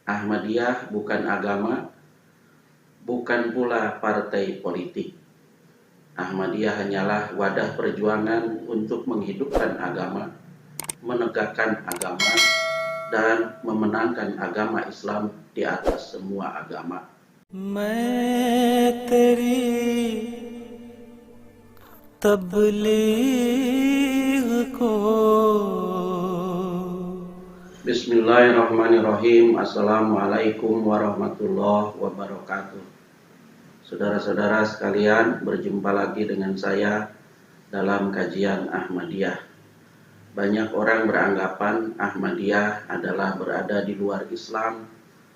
Ahmadiyah bukan agama, bukan pula partai politik. Ahmadiyah hanyalah wadah perjuangan untuk menghidupkan agama, menegakkan agama, dan memenangkan agama Islam di atas semua agama. मैं तेरी तबलीग को Bismillahirrahmanirrahim. Assalamualaikum warahmatullahi wabarakatuh. Saudara-saudara sekalian, berjumpa lagi dengan saya dalam kajian Ahmadiyah. Banyak orang beranggapan Ahmadiyah adalah berada di luar Islam,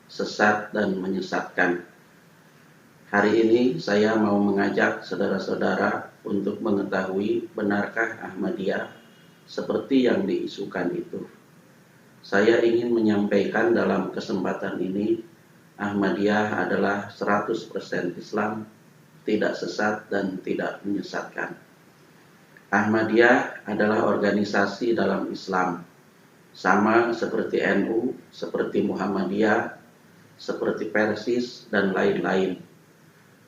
sesat dan menyesatkan. Hari ini saya mau mengajak saudara-saudara untuk mengetahui benarkah Ahmadiyah seperti yang diisukan itu. Saya ingin menyampaikan dalam kesempatan ini, Ahmadiyah adalah 100% Islam, tidak sesat dan tidak menyesatkan. Ahmadiyah adalah organisasi dalam Islam, sama seperti NU, seperti Muhammadiyah, seperti Persis, dan lain-lain.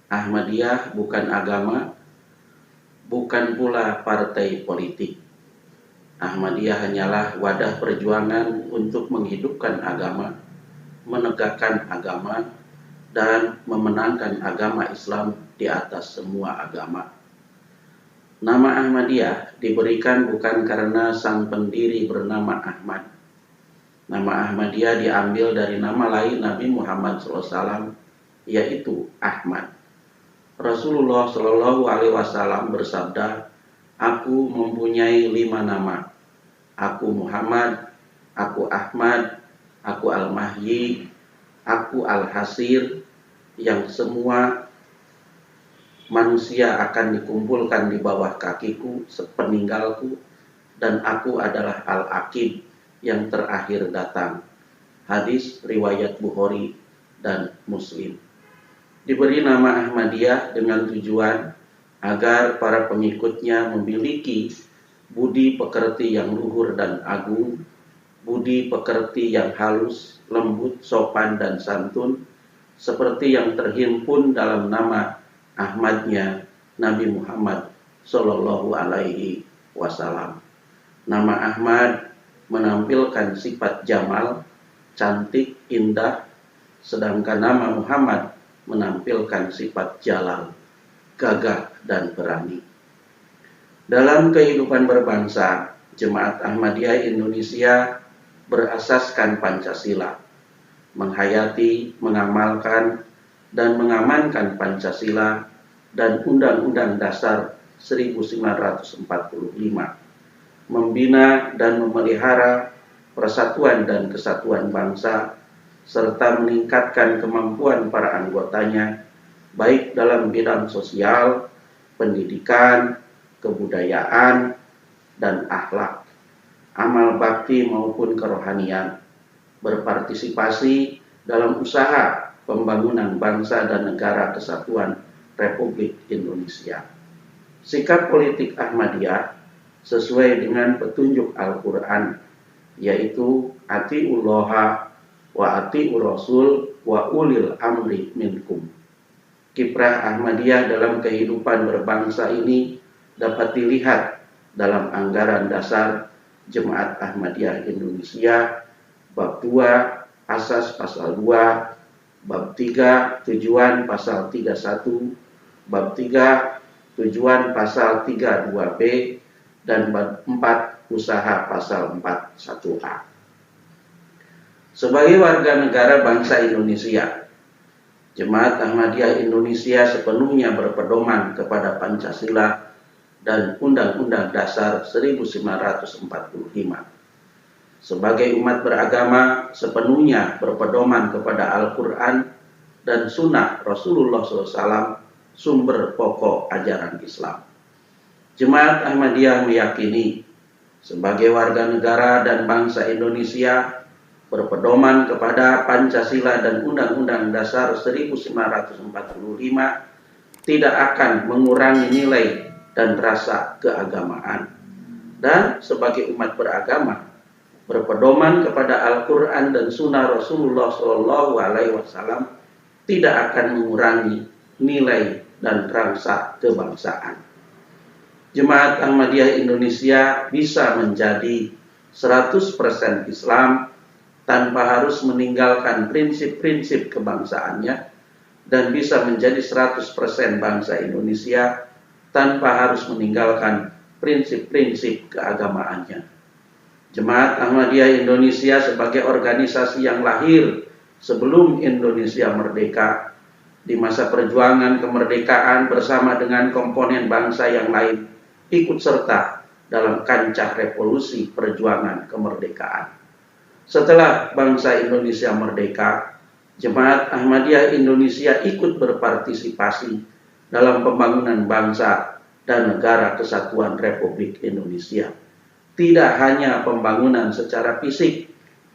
Ahmadiyah bukan agama, bukan pula partai politik. Ahmadiyah hanyalah wadah perjuangan untuk menghidupkan agama, menegakkan agama, dan memenangkan agama Islam di atas semua agama. Nama Ahmadiyah diberikan bukan karena sang pendiri bernama Ahmad. Nama Ahmadiyah diambil dari nama lain Nabi Muhammad SAW, yaitu Ahmad. Rasulullah SAW bersabda, "Aku mempunyai 5 nama. Aku Muhammad, aku Ahmad, aku Al-Mahyi, aku Al-Hasir, yang semua manusia akan dikumpulkan di bawah kakiku sepeninggalku, dan aku adalah Al-Aqib, yang terakhir datang." Hadis riwayat Bukhari dan Muslim. Diberi nama Ahmadiyah dengan tujuan agar para pengikutnya memiliki budi pekerti yang luhur dan agung, budi pekerti yang halus, lembut, sopan, dan santun, seperti yang terhimpun dalam nama Ahmadnya Nabi Muhammad Sallallahu Alaihi Wasallam. Nama Ahmad menampilkan sifat jamal, cantik, indah, sedangkan nama Muhammad menampilkan sifat jalal, gagah, dan berani. Dalam kehidupan berbangsa, Jemaat Ahmadiyah Indonesia berasaskan Pancasila, menghayati, mengamalkan, dan mengamankan Pancasila dan Undang-Undang Dasar 1945, membina dan memelihara persatuan dan kesatuan bangsa, serta meningkatkan kemampuan para anggotanya, baik dalam bidang sosial, pendidikan, kebudayaan, dan akhlak, amal bakti maupun kerohanian, berpartisipasi dalam usaha pembangunan bangsa dan negara kesatuan Republik Indonesia. Sikap politik Ahmadiyah sesuai dengan petunjuk Al-Quran, yaitu atiullaha wa atiur rasul wa ulil amri minkum. Kiprah Ahmadiyah dalam kehidupan berbangsa ini dapat dilihat dalam anggaran dasar Jemaat Ahmadiyah Indonesia bab 2 asas pasal 2, bab 3 tujuan pasal 31, bab 3 tujuan pasal 32B, dan bab 4 usaha pasal 41A. Sebagai warga negara bangsa Indonesia, Jemaat Ahmadiyah Indonesia sepenuhnya berpedoman kepada Pancasila dan Undang-Undang Dasar 1945. Sebagai umat beragama, sepenuhnya berpedoman kepada Al-Quran dan Sunnah Rasulullah SAW, sumber pokok ajaran Islam. Jemaat Ahmadiyah meyakini, sebagai warga negara dan bangsa Indonesia, berpedoman kepada Pancasila dan Undang-Undang Dasar 1945 tidak akan mengurangi nilai dan rasa keagamaan. Dan sebagai umat beragama, berpedoman kepada Al-Quran dan Sunnah Rasulullah SAW tidak akan mengurangi nilai dan rangsa kebangsaan. Jemaat Ahmadiyah Indonesia bisa menjadi 100% Islam tanpa harus meninggalkan prinsip-prinsip kebangsaannya, dan bisa menjadi 100% bangsa Indonesia tanpa harus meninggalkan prinsip-prinsip keagamaannya. Jemaat Ahmadiyah Indonesia sebagai organisasi yang lahir sebelum Indonesia merdeka, di masa perjuangan kemerdekaan bersama dengan komponen bangsa yang lain, ikut serta dalam kancah revolusi perjuangan kemerdekaan. Setelah bangsa Indonesia merdeka, Jemaat Ahmadiyah Indonesia ikut berpartisipasi dalam pembangunan bangsa dan negara kesatuan Republik Indonesia. Tidak hanya pembangunan secara fisik,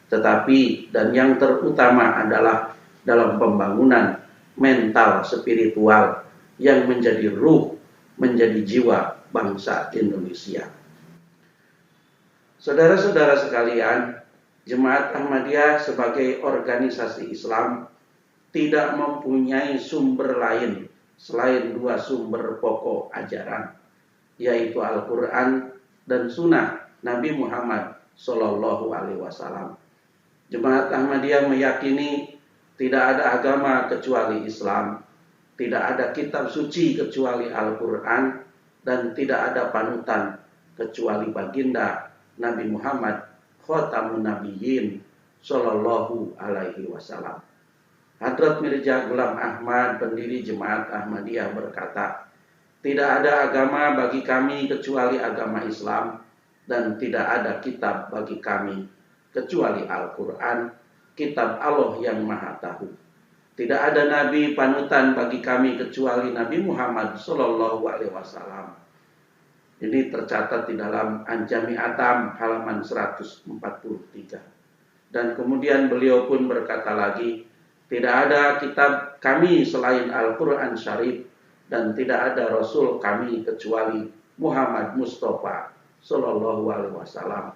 tetapi dan yang terutama adalah dalam pembangunan mental spiritual yang menjadi ruh, menjadi jiwa bangsa Indonesia. Saudara-saudara sekalian, Jemaat Ahmadiyah sebagai organisasi Islam tidak mempunyai sumber lain selain dua sumber pokok ajaran, yaitu Al-Quran dan Sunnah Nabi Muhammad SAW. Jemaat Ahmadiyah meyakini tidak ada agama kecuali Islam, tidak ada kitab suci kecuali Al-Quran, dan tidak ada panutan kecuali baginda Nabi Muhammad Khotamun Nabiyyin Sallallahu Alaihi Wasallam. Hadrat Mirza Ghulam Ahmad, pendiri Jemaat Ahmadiyah, berkata, tidak ada agama bagi kami kecuali agama Islam, dan tidak ada kitab bagi kami kecuali Al-Quran, kitab Allah yang Maha Tahu. Tidak ada nabi panutan bagi kami kecuali Nabi Muhammad Sallallahu Alaihi Wasallam. Ini tercatat di dalam Anjami Atam halaman 143. Dan kemudian beliau pun berkata lagi, tidak ada kitab kami selain Al-Quran Syarif, dan tidak ada Rasul kami kecuali Muhammad Mustafa Sallallahu Alaihi Wasallam.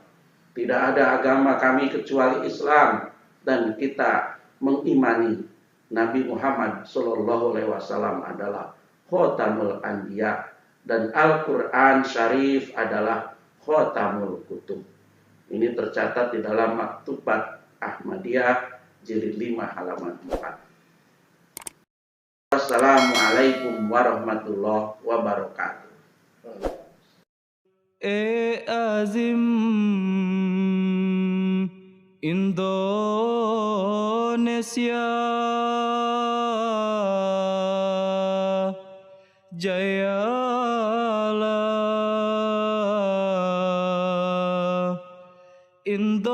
Tidak ada agama kami kecuali Islam, dan kita mengimani Nabi Muhammad Sallallahu Alaihi Wasallam adalah Khotamul Anbiya, dan Al-Quran Syarif adalah Khotamul Kutub. Ini tercatat di dalam Maktubat Ahmadiyah jilid 5 halaman 4. Wassalamualaikum warahmatullahi wabarakatuh. azim Indonesia Jayalah Indonesia.